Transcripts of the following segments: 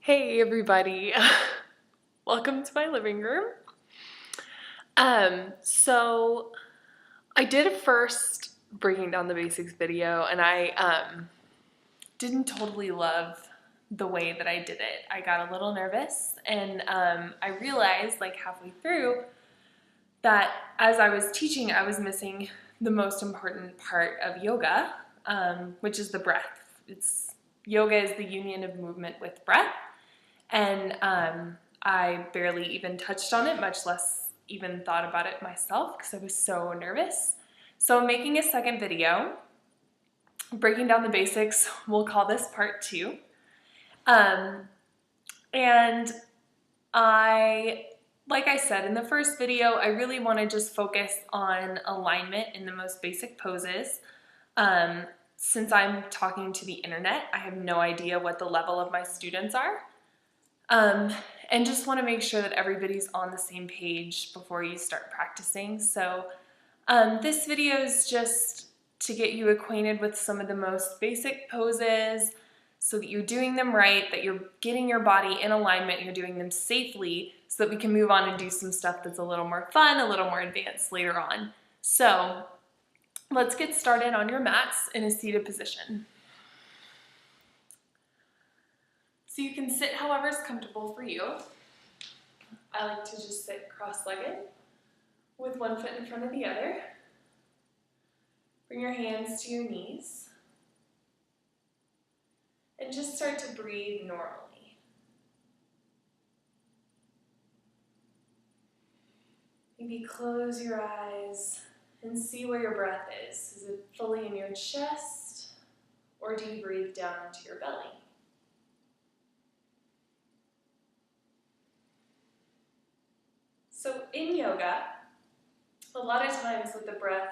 Hey everybody, welcome to my living room. So I did a first breaking down the basics video and I didn't totally love the way that I did it. I got a little nervous and I realized like halfway through that as I was teaching, I was missing the most important part of yoga, which is the breath. Yoga is the union of movement with breath. And I barely even touched on it, much less even thought about it myself because I was so nervous. So I'm making a second video, breaking down the basics. We'll call this part 2. And like I said in the first video, I really want to just focus on alignment in the most basic poses. Since I'm talking to the internet, I have no idea what the level of my students are. And just want to make sure that everybody's on the same page before you start practicing. So this video is just to get you acquainted with some of the most basic poses so that you're doing them right, that you're getting your body in alignment, you're doing them safely so that we can move on and do some stuff that's a little more fun, a little more advanced later on. So let's get started on your mats in a seated position. So you can sit however is comfortable for you. I like to just sit cross-legged with one foot in front of the other. Bring your hands to your knees. And just start to breathe normally. Maybe close your eyes and see where your breath is. Is it fully in your chest, or do you breathe down into your belly? So in yoga, a lot of times with the breath,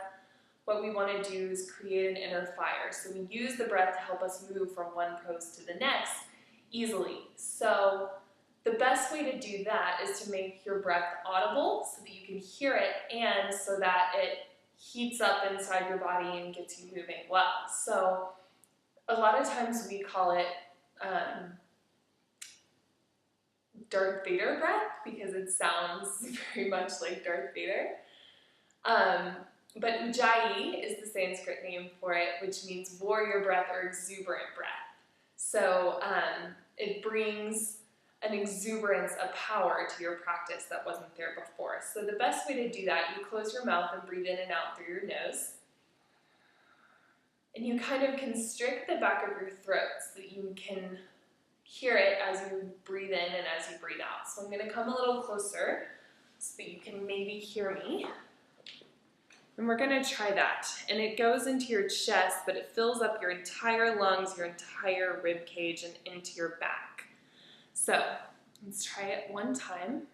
what we want to do is create an inner fire. So we use the breath to help us move from one pose to the next easily. So the best way to do that is to make your breath audible so that you can hear it and so that it heats up inside your body and gets you moving well. So a lot of times we call it Darth Vader breath because it sounds very much like Darth Vader. But Ujjayi is the Sanskrit name for it, which means warrior breath or exuberant breath. So it brings an exuberance, a power to your practice that wasn't there before. So the best way to do that, you close your mouth and breathe in and out through your nose. And you kind of constrict the back of your throat so that you can hear it as you breathe in and as you breathe out. So I'm going to come a little closer so that you can maybe hear me. And we're going to try that. And it goes into your chest, but it fills up your entire lungs, your entire rib cage, and into your back. So let's try it one time.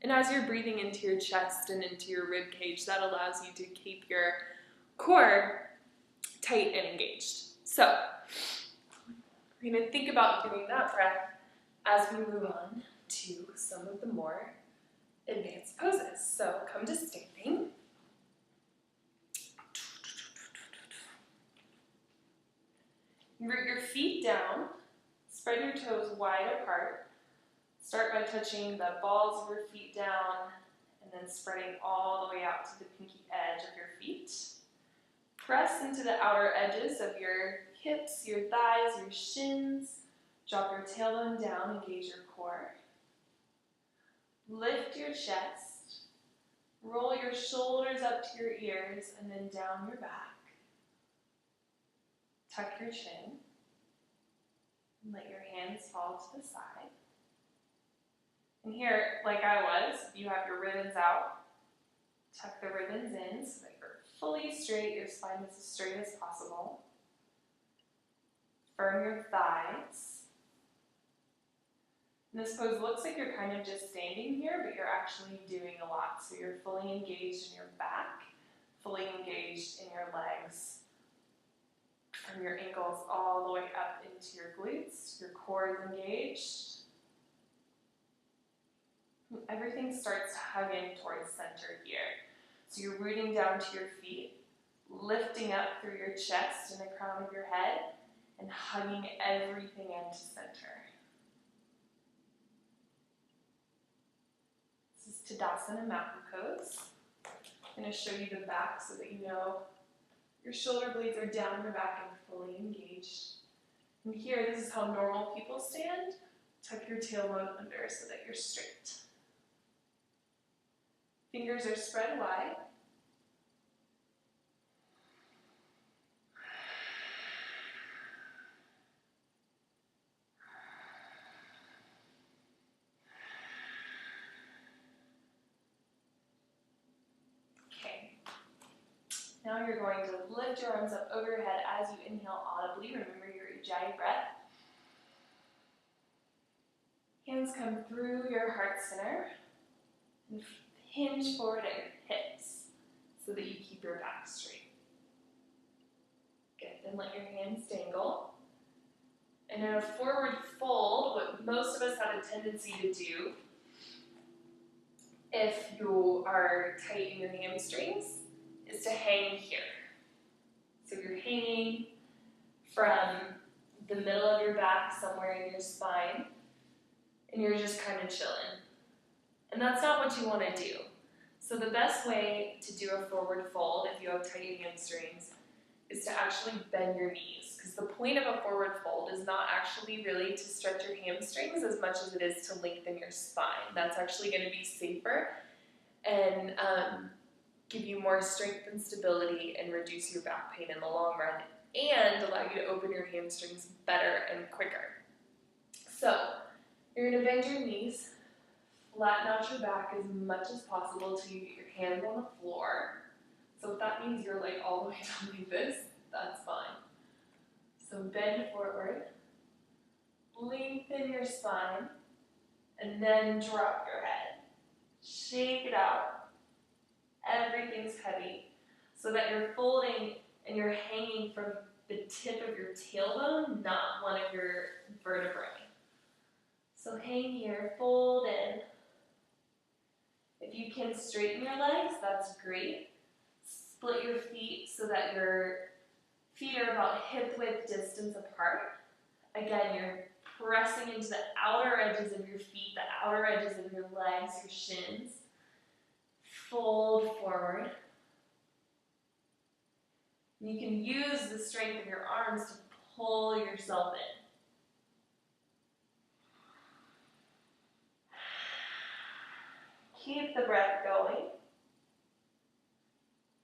And as you're breathing into your chest and into your rib cage, that allows you to keep your core tight and engaged. So we're going to think about doing that breath as we move on to some of the more advanced poses. So come to standing. Root your feet down, spread your toes wide apart. Start by touching the balls of your feet down and then spreading all the way out to the pinky edge of your feet. Press into the outer edges of your hips, your thighs, your shins. Drop your tailbone down, engage your core. Lift your chest. Roll your shoulders up to your ears and then down your back. Tuck your chin. And let your hands fall to the side. And here, like I was, you have your ribbons out. Tuck the ribbons in so that you're fully straight, your spine is as straight as possible. Firm your thighs. And this pose looks like you're kind of just standing here, but you're actually doing a lot. So you're fully engaged in your back, fully engaged in your legs. from your ankles all the way up into your glutes. Your core is engaged. Everything starts to hug in towards center here. So you're rooting down to your feet, lifting up through your chest and the crown of your head, and hugging everything into center. This is Tadasana Mountain Pose. I'm going to show you the back so that you know your shoulder blades are down in the back and fully engaged. And here, this is how normal people stand. Tuck your tailbone under so that you're straight. Fingers are spread wide. Okay. Now you're going to lift your arms up over your head as you inhale audibly. Remember your Ujjayi breath. Hands come through your heart center and hinge forward at your hips so that you keep your back straight. Good, then let your hands dangle. And in a forward fold, what most of us have a tendency to do if you are tight in your hamstrings is to hang here. So you're hanging from the middle of your back somewhere in your spine, and you're just kind of chilling. And that's not what you want to do. So the best way to do a forward fold if you have tight hamstrings is to actually bend your knees. Because the point of a forward fold is not actually really to stretch your hamstrings as much as it is to lengthen your spine. That's actually going to be safer and give you more strength and stability and reduce your back pain in the long run and allow you to open your hamstrings better and quicker. So you're going to bend your knees, flatten out your back as much as possible till you get your hands on the floor. So if that means you're like all the way down like this, that's fine. So bend forward, lengthen your spine, and then drop your head. Shake it out. Everything's heavy so that you're folding and you're hanging from the tip of your tailbone, not one of your vertebrae. So hang here, fold in. If you can straighten your legs, that's great. Split your feet so that your feet are about hip width distance apart. Again, you're pressing into the outer edges of your feet, the outer edges of your legs, your shins. Fold forward. You can use the strength of your arms to pull yourself in. Keep the breath going.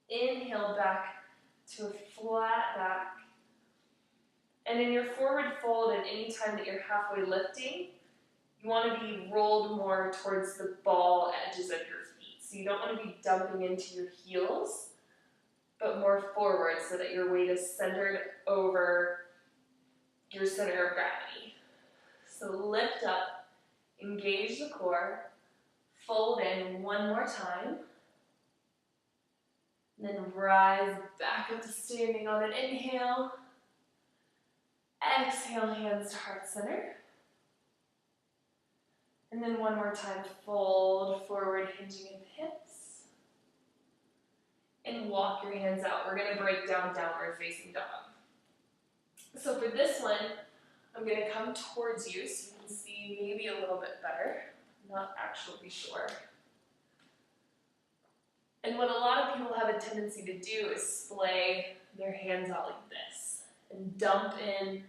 Inhale back to a flat back. And in your forward fold, and any time that you're halfway lifting, you want to be rolled more towards the ball edges of your feet. So you don't want to be dumping into your heels, but more forward so that your weight is centered over your center of gravity. So lift up, engage the core, fold in one more time, and then rise back up to standing on an inhale. Exhale, hands to heart center. And then one more time, fold forward, hinging in the hips. And walk your hands out. We're going to break down downward facing dog. So for this one, I'm going to come towards you so you can see maybe a little bit better. I'm not actually sure. And what a lot of people have a tendency to do is splay their hands out like this and dump in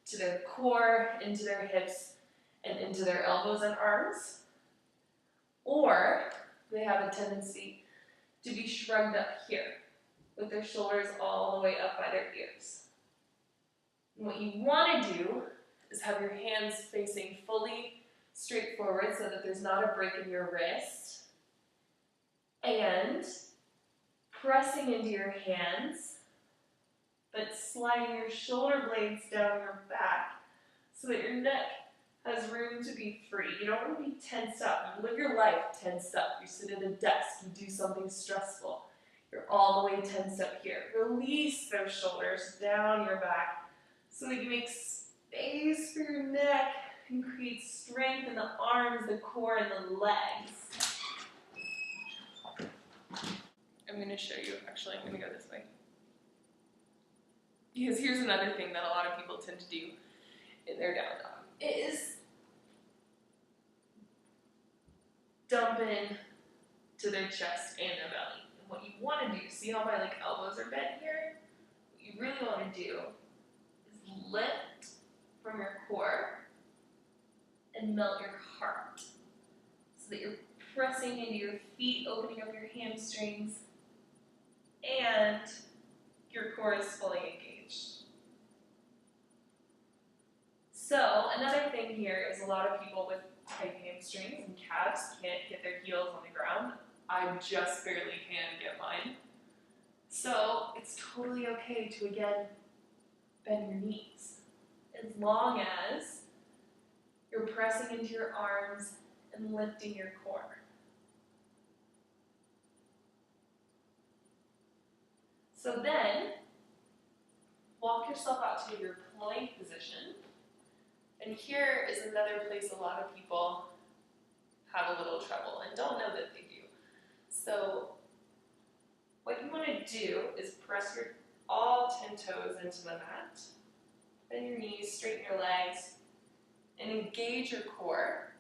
to their core, into their hips, and into their elbows and arms. Or they have a tendency to be shrugged up here with their shoulders all the way up by their ears. And what you want to do is have your hands facing fully straight forward so that there's not a break in your wrist. And pressing into your hands, but sliding your shoulder blades down your back so that your neck has room to be free. You don't want to be tensed up. You live your life tensed up. You sit at a desk, you do something stressful. You're all the way tensed up here. Release those shoulders down your back so that you make space for your neck and create strength in the arms, the core, and the legs. I'm going to show you, actually I'm going to go this way. Because here's another thing that a lot of people tend to do in their down dog is dump in to their chest and their belly. And what you want to do, see how my elbows are bent here? What you really want to do is lift from your core and melt your heart so that you're pressing into your feet, opening up your hamstrings, and your core is fully engaged. So another thing here is a lot of people with tight hamstrings and calves can't get their heels on the ground. I just barely can get mine. So it's totally okay to, again, bend your knees as long as you're pressing into your arms and lifting your core. So then, walk yourself out to your plank position. And here is another place a lot of people have a little trouble and don't know that they do. So what you want to do is press your all 10 toes into the mat, bend your knees, straighten your legs, and engage your core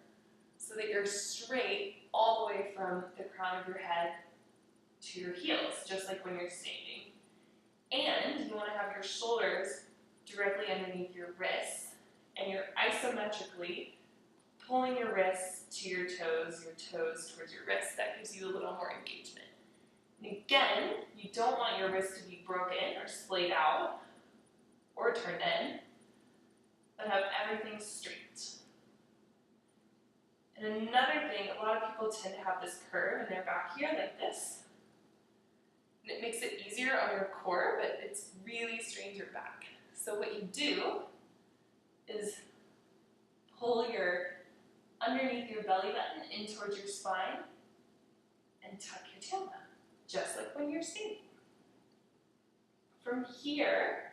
so that you're straight all the way from the crown of your head to your heels, just like when you're standing. And you want to have your shoulders directly underneath your wrists, and you're isometrically pulling your wrists to your toes towards your wrists. That gives you a little more engagement. And again, you don't want your wrists to be broken or splayed out or turned in, but have everything straight. And another thing, a lot of people tend to have this curve in their back here like this. And it makes it easier on your core, but it's really strains your back. So what you do is pull your underneath your belly button in towards your spine and tuck your tailbone, just like when you're standing. From here,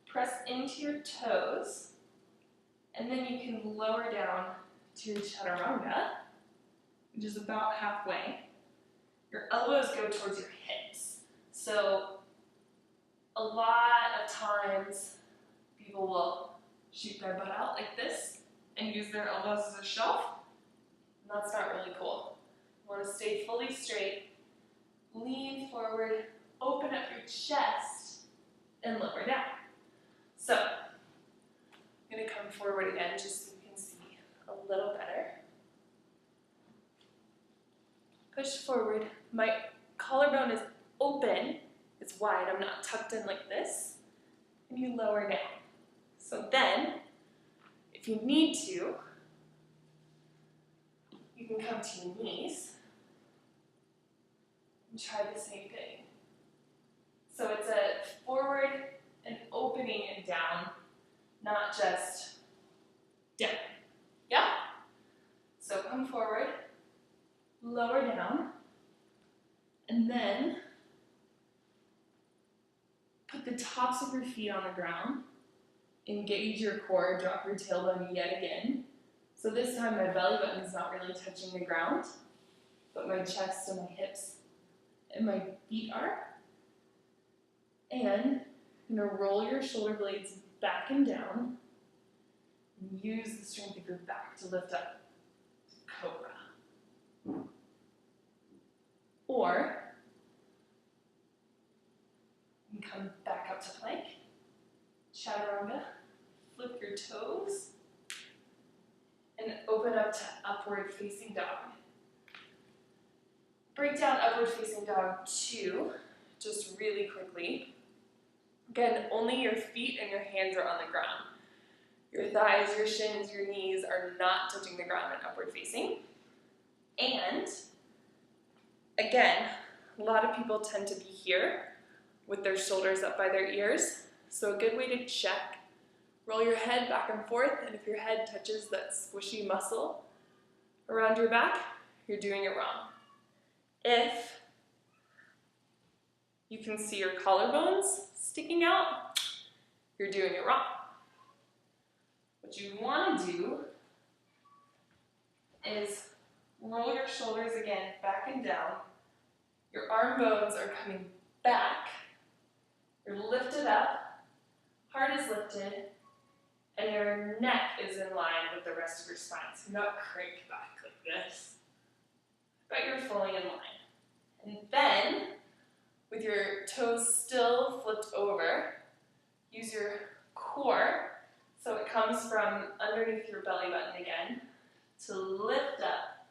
press into your toes, and then you can lower down to your chaturanga, which is about halfway. Your elbows go towards your hips. So a lot of times people will shoot their butt out like this and use their elbows as a shelf. And that's not really cool. You want to stay fully straight, lean forward, open up your chest, and lower down. So I'm going to come forward again just so you can see a little better. Push forward. My collarbone is open. It's wide. I'm not tucked in like this. And you lower down. So then, if you need to, you can come to your knees and try the same thing. So it's a forward and opening and down, not just down. Yeah? So come forward, lower down, and then put the tops of your feet on the ground, engage your core, drop your tailbone yet again. So this time my belly button is not really touching the ground, but my chest and my hips and my feet are. And you're gonna roll your shoulder blades back and down and use the strength of your back to lift up to cobra. Or you can come back up to plank, chaturanga, flip your toes, and open up to upward facing dog. Break down upward facing dog 2, just really quickly. Again, only your feet and your hands are on the ground. Your thighs, your shins, your knees are not touching the ground in upward facing. And again, a lot of people tend to be here with their shoulders up by their ears. So a good way to check, roll your head back and forth, and if your head touches that squishy muscle around your back, you're doing it wrong. If you can see your collarbones sticking out, you're doing it wrong. What you want to do is roll your shoulders again, back and down. Your arm bones are coming back. You're lifted up, heart is lifted, and your neck is in line with the rest of your spine. So you're not cranked back like this, but you're fully in line. And then, with your toes still flipped over, use your core, so it comes from underneath your belly button again, to lift up,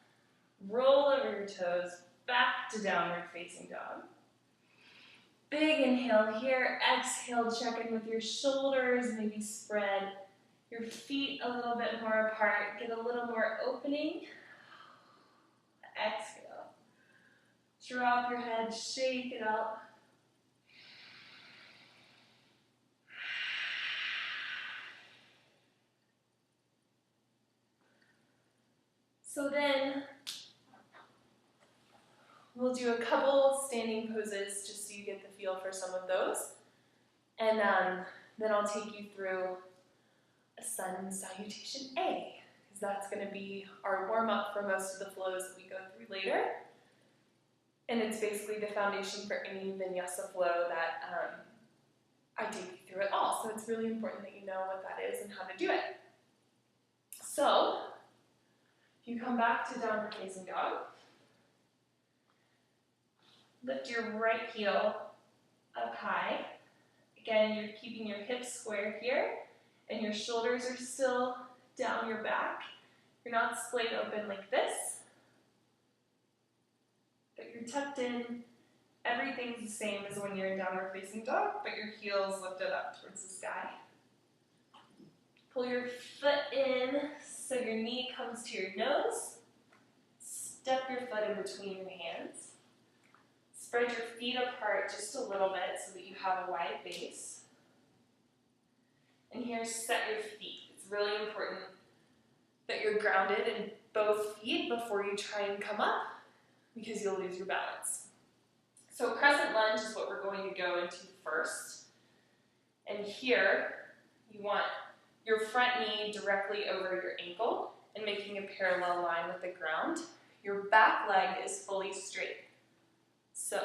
roll over your toes, back to downward facing dog. Big inhale here, exhale, check in with your shoulders, maybe spread your feet a little bit more apart, get a little more opening. Exhale. Drop your head, shake it out. So then, we'll do a couple standing poses just so you get the feel for some of those. And then I'll take you through a sun salutation A, because that's going to be our warm-up for most of the flows that we go through later. And it's basically the foundation for any vinyasa flow that I take you through it all. So it's really important that you know what that is and how to do it. So, you come back to downward facing dog. Lift your right heel up high. Again, you're keeping your hips square here, and your shoulders are still down your back. You're not splayed open like this, but you're tucked in. Everything's the same as when you're in downward facing dog, but your heel's lifted up towards the sky. Pull your foot in so your knee comes to your nose. Step your foot in between your hands. Spread your feet apart just a little bit so that you have a wide base. And here, set your feet. It's really important that you're grounded in both feet before you try and come up, because you'll lose your balance. So crescent lunge is what we're going to go into first. And here, you want your front knee directly over your ankle and making a parallel line with the ground. Your back leg is fully straight. So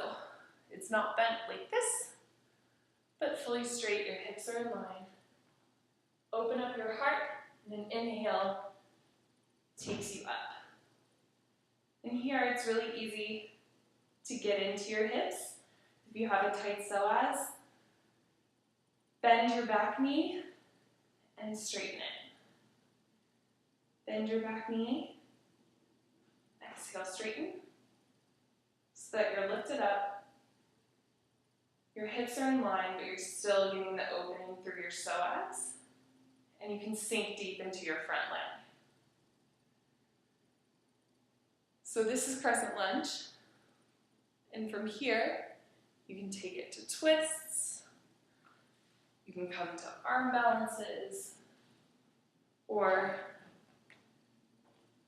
it's not bent like this, but fully straight. Your hips are in line. Open up your heart, and an inhale takes you up. And here it's really easy to get into your hips. If you have a tight psoas, bend your back knee and straighten it. Bend your back knee. Exhale, straighten. So that you're lifted up. Your hips are in line, but you're still getting the opening through your psoas. And you can sink deep into your front leg. So this is crescent lunge. And from here, you can take it to twists. You can come to arm balances. Or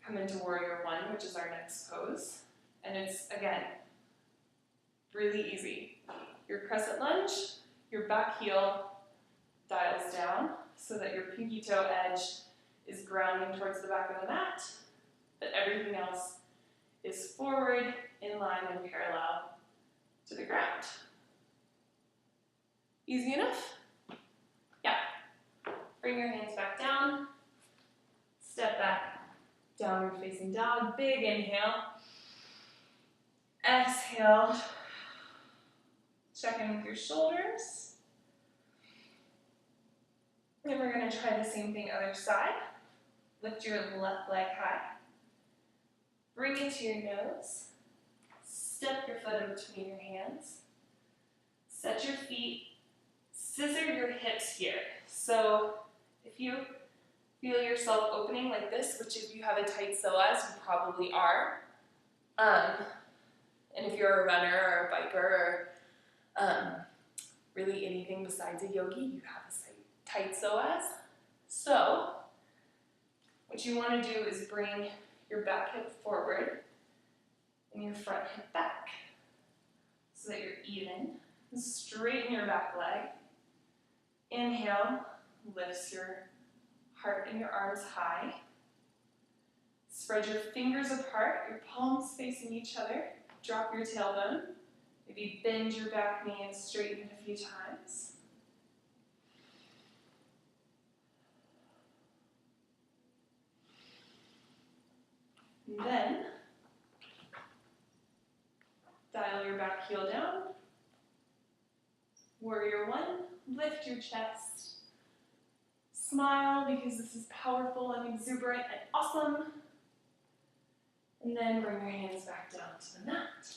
come into warrior one, which is our next pose. And it's, again, really easy. Your crescent lunge, your back heel dials down so that your pinky toe edge is grounding towards the back of the mat, but everything else is forward, in line, and parallel to the ground. Easy enough? Yeah. Bring your hands back down. Step back, downward facing dog. Big inhale. Exhale. Check in with your shoulders. And we're going to try the same thing other side. Lift your left leg high. Bring it to your nose. Step your foot in between your hands. Set your feet. Scissor your hips here. So if you feel yourself opening like this, which if you have a tight psoas, you probably are. And if you're a runner or a biker or really anything besides a yogi, you have a tight psoas. So what you want to do is bring your back hip forward and your front hip back so that you're even. and straighten your back leg. Inhale, lifts your heart and your arms high. Spread your fingers apart, your palms facing each other. Drop your tailbone. Maybe bend your back knee and straighten it a few times. And then, dial your back heel down. Warrior one, lift your chest. Smile because this is powerful and exuberant and awesome. And then bring your hands back down to the mat.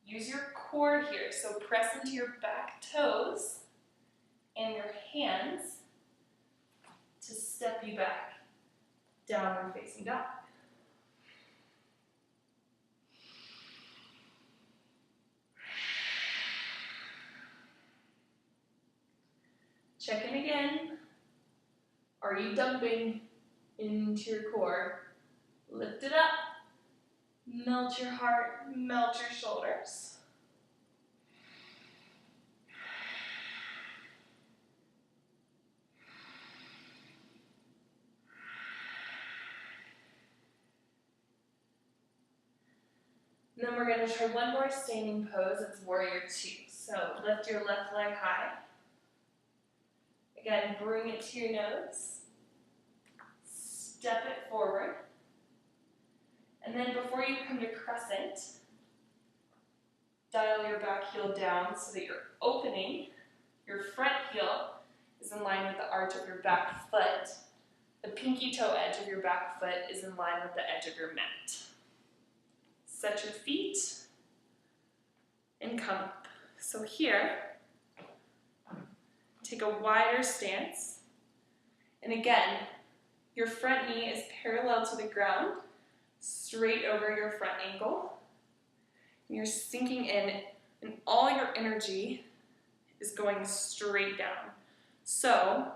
Use your core here, so press into your back toes and your hands to step you back, downward facing dog. Check in again. Are you dumping into your core? Lift it up. Melt your heart, melt your shoulders. And then we're going to try one more standing pose. It's warrior two. So lift your left leg high. Again, bring it to your nose. Step it forward. And then before you come to crescent, dial your back heel down so that you're opening. Your front heel is in line with the arch of your back foot. The pinky toe edge of your back foot is in line with the edge of your mat. Set your feet and come up. So here, take a wider stance. And again, your front knee is parallel to the ground, straight over your front ankle. And you're sinking in, and all your energy is going straight down. So,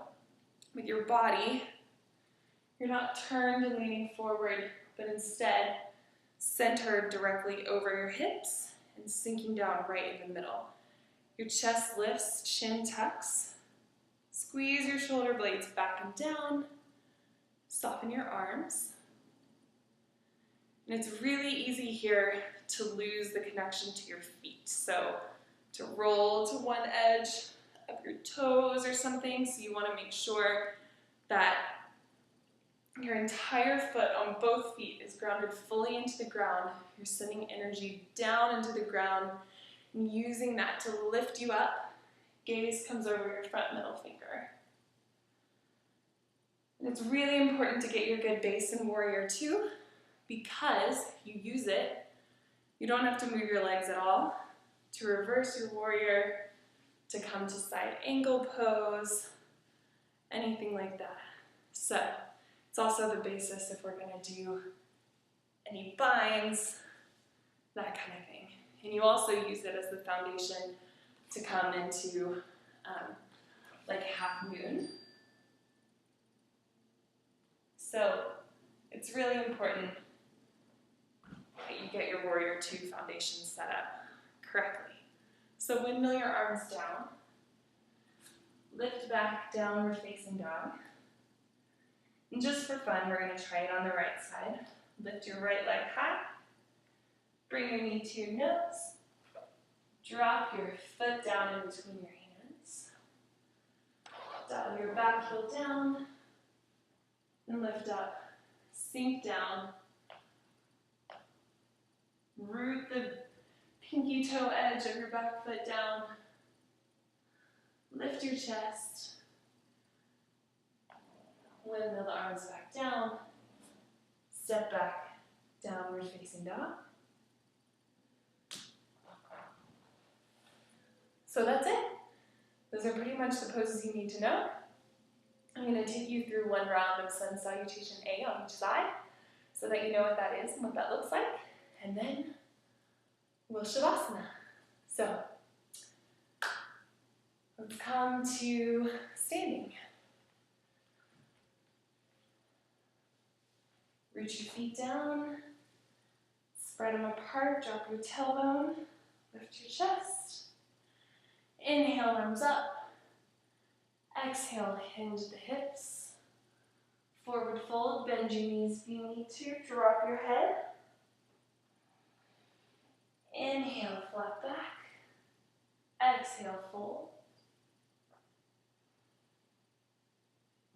with your body, you're not turned and leaning forward, but instead centered directly over your hips and sinking down right in the middle. Your chest lifts, chin tucks. Squeeze your shoulder blades back and down. Soften your arms. And it's really easy here to lose the connection to your feet. So to roll to one edge of your toes or something. So you want to make sure that your entire foot on both feet is grounded fully into the ground. You're sending energy down into the ground and using that to lift you up. Gaze comes over your front middle finger. And it's really important to get your good base in warrior two, because if you use it, you don't have to move your legs at all to reverse your warrior, to come to side angle pose, anything like that. So it's also the basis if we're going to do any binds, that kind of thing. And you also use it as the foundation to come into like half moon. So it's really important that you get your warrior two foundation set up correctly. So windmill your arms down. Lift back, downward facing dog. And just for fun, we're going to try it on the right side. Lift your right leg high. Bring your knee to your nose. Drop your foot down in between your hands. Dial your back heel down. And lift up. Sink down. Root the pinky toe edge of your back foot down. Lift your chest. Windmill the arms back down. Step back, downward facing dog. So that's it. Those are pretty much the poses you need to know. I'm going to take you through one round of Sun Salutation A on each side so that you know what that is and what that looks like. And then we'll Shavasana. So let's come to standing. Reach your feet down, spread them apart, drop your tailbone, Lift your chest. Inhale, arms up. Exhale, hinge the hips. Forward fold, bend your knees if you need to. Drop your head. Inhale, flat back. Exhale, fold.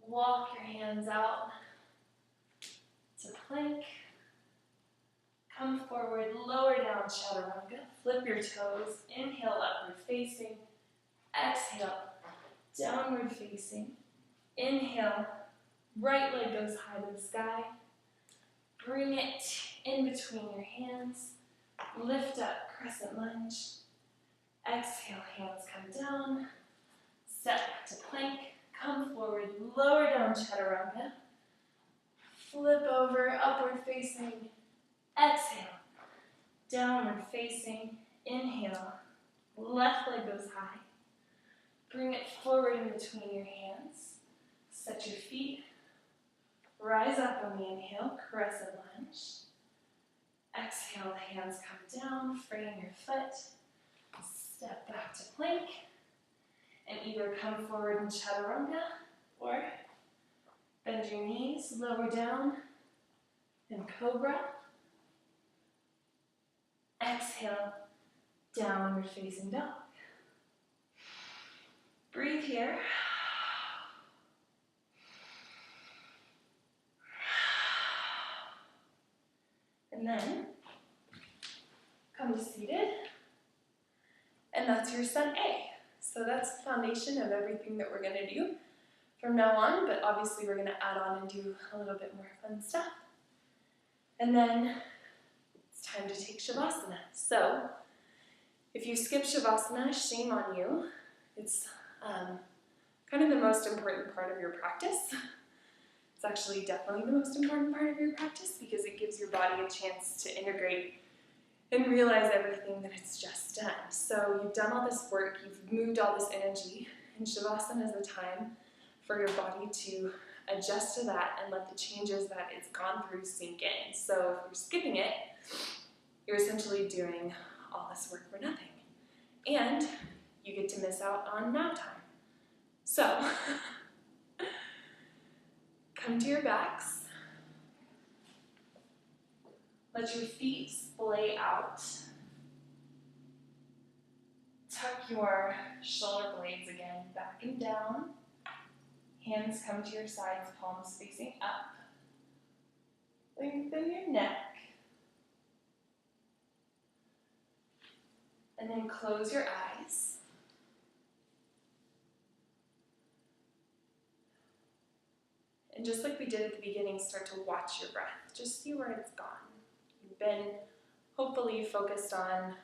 Walk your hands out to plank. Come forward, lower down, chaturanga. Flip your toes. Inhale, upward facing. Exhale, downward facing. Inhale, right leg goes high to the sky. Bring it in between your hands. Lift up, crescent lunge. Exhale, hands come down. Step back to plank. Come forward, lower down, chaturanga. Flip over, upward facing. Exhale, downward facing. Inhale, left leg goes high. Bring it forward in between your hands. Set your feet. Rise up on the inhale, crescent lunge. Exhale, hands come down, frame your foot. Step back to plank. And either come forward in chaturanga or bend your knees, lower down in cobra. Exhale, downward facing dog. Breathe here. And then come to seated. And that's your set A. So that's the foundation of everything that we're going to do from now on, but obviously we're going to add on and do a little bit more fun stuff. And then it's time to take Shavasana. So if you skip Shavasana, shame on you. It's kind of the most important part of your practice. It's actually definitely the most important part of your practice because it gives your body a chance to integrate and realize everything that it's just done. So you've done all this work, you've moved all this energy, and Shavasana is the time for your body to adjust to that and let the changes that it's gone through sink in. So if you're skipping it, you're essentially doing all this work for nothing. And you get to miss out on nap time. So, come to your backs. Let your feet splay out. Tuck your shoulder blades again back and down. Hands come to your sides, palms facing up. Lengthen your neck. And then close your eyes. And just like we did at the beginning, start to watch your breath. Just see where it's gone. You've been hopefully focused on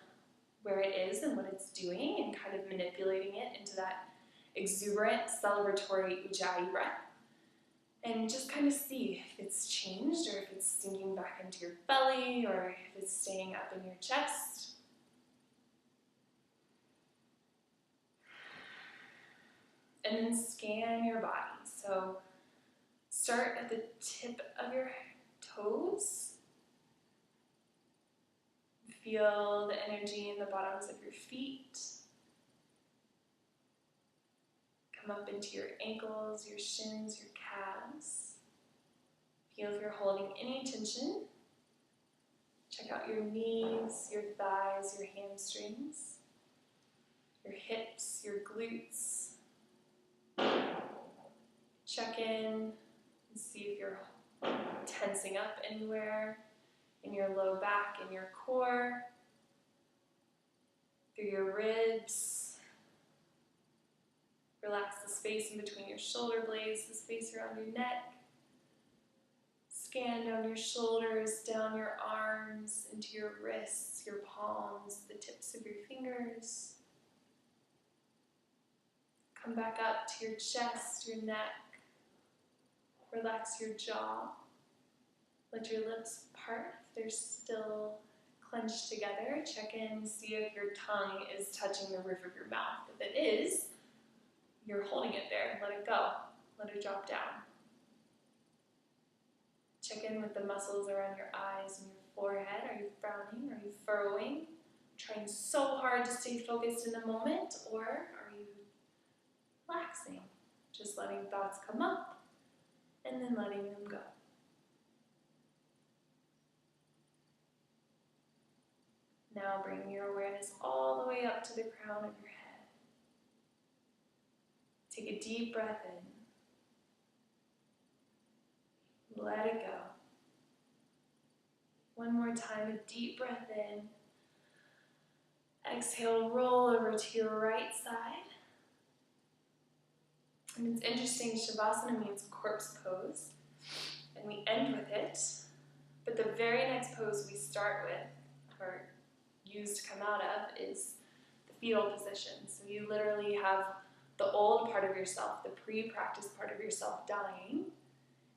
where it is and what it's doing and kind of manipulating it into that exuberant, celebratory Ujjayi breath. And just kind of see if it's changed or if it's sinking back into your belly or if it's staying up in your chest. And then scan your body. So start at the tip of your toes. Feel the energy in the bottoms of your feet. Come up into your ankles, your shins, your calves. Feel if you're holding any tension. Check out your knees, your thighs, your hamstrings, your hips, your glutes. Check in and see if you're tensing up anywhere in your low back, in your core, through your ribs. Relax the space in between your shoulder blades, the space around your neck. Scan down your shoulders, down your arms, into your wrists, your palms, the tips of your fingers. Come back up to your chest, your neck. Relax your jaw. Let your lips part if they're still clenched together. Check in, see if your tongue is touching the roof of your mouth. If it is, you're holding it there. Let it go. Let it drop down. Check in with the muscles around your eyes and your forehead. Are you frowning? Are you furrowing? trying so hard to stay focused in the moment, or are you relaxing, just letting thoughts come up and then letting them go? Now bring your awareness all the way up to the crown of your head. Take a deep breath in. Let it go. One more time, a deep breath in. Exhale, roll over to your right side. And it's interesting, Shavasana means corpse pose, and we end with it. But the very next pose we start with, or use to come out of, is the fetal position. So you literally have the old part of yourself, the pre-practice part of yourself dying,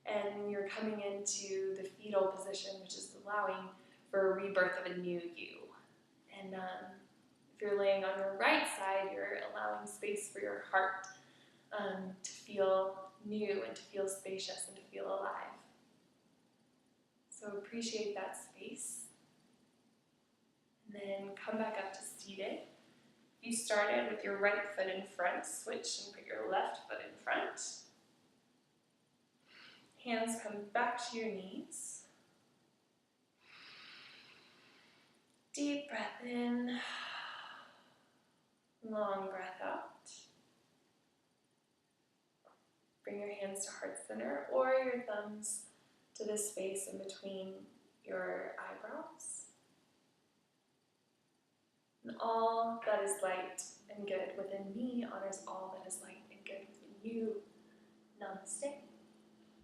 and you're coming into the fetal position, which is allowing for a rebirth of a new you. And if you're laying on your right side, you're allowing space for your heart to feel new and to feel spacious and to feel alive. So appreciate that space. And then come back up to seated. If you started with your right foot in front, switch and put your left foot in front. Hands come back to your knees. Deep breath in. Long breath out. Bring your hands to heart center or your thumbs to the space in between your eyebrows. And all that is light and good within me honors all that is light and good within you. Namaste.